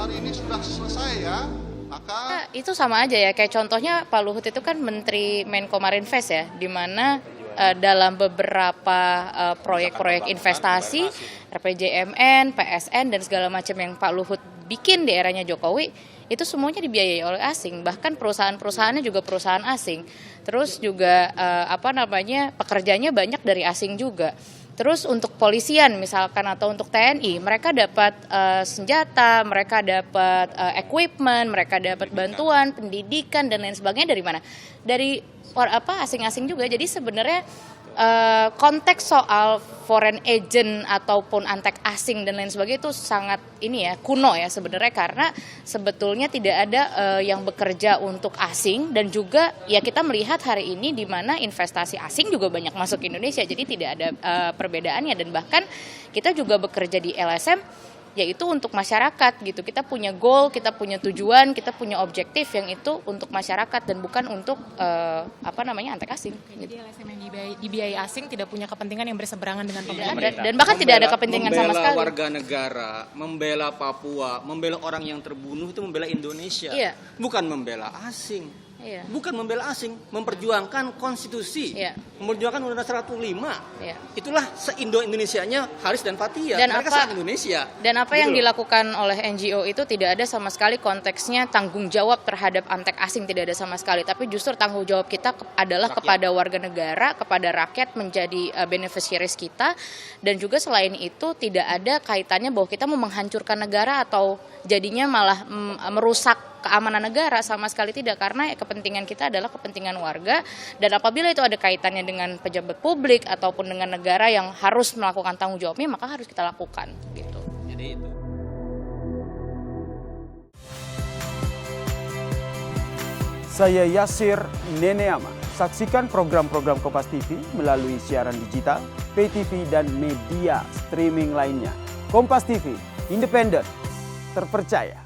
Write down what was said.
hari ini sudah selesai ya, maka Itu sama aja ya, kayak contohnya Pak Luhut itu kan Menteri Menko Marinvest ya, di mana dalam beberapa proyek-proyek investasi, RPJMN, PSN, dan segala macam yang Pak Luhut bikin di eranya Jokowi, itu semuanya dibiayai oleh asing, bahkan perusahaan-perusahaannya juga perusahaan asing. Terus juga pekerjanya banyak dari asing juga. Terus untuk polisian misalkan atau untuk TNI, mereka dapat senjata, mereka dapat equipment, mereka dapat bantuan, pendidikan dan lain sebagainya dari mana? Dari asing-asing juga. Jadi sebenarnya konteks soal foreign agent ataupun antek asing dan lain sebagainya itu sangat kuno ya sebenarnya, karena sebetulnya tidak ada yang bekerja untuk asing, dan juga ya kita melihat hari ini di mana investasi asing juga banyak masuk ke Indonesia, jadi tidak ada perbedaannya. Dan bahkan kita juga bekerja di LSM yaitu untuk masyarakat gitu. Kita punya goal, kita punya tujuan, kita punya objektif yang itu untuk masyarakat dan bukan untuk antek asing. Jadi LSM yang dibiayai asing tidak punya kepentingan yang berseberangan dengan pemerintah. Dan bahkan tidak ada kepentingan sama sekali. Membela warga negara, membela Papua, membela orang yang terbunuh itu membela Indonesia. Iya. Bukan membela asing. Iya. Bukan membela asing, memperjuangkan konstitusi, Iya. memperjuangkan Undang-Undang 105. Iya. Itulah se-Indo-Indonesianya Haris dan Fathia. Dan mereka sangat Indonesia. Dan apa Gitu yang loh. dilakukan oleh NGO itu tidak ada sama sekali konteksnya tanggung jawab terhadap antek asing, tidak ada sama sekali. Tapi justru tanggung jawab kita adalah Rakyat. kepada warga negara, kepada rakyat menjadi beneficiaries kita. Dan juga selain itu tidak ada kaitannya bahwa kita mau menghancurkan negara atau jadinya malah merusak keamanan negara, sama sekali tidak, karena kepentingan kita adalah kepentingan warga, dan apabila itu ada kaitannya dengan pejabat publik ataupun dengan negara yang harus melakukan tanggung jawabnya, maka harus kita lakukan gitu. Jadi itu. Saya Yasir Neneama. Saksikan program-program Kompas TV melalui siaran digital, pay TV, dan media streaming lainnya. Kompas TV, independen, terpercaya.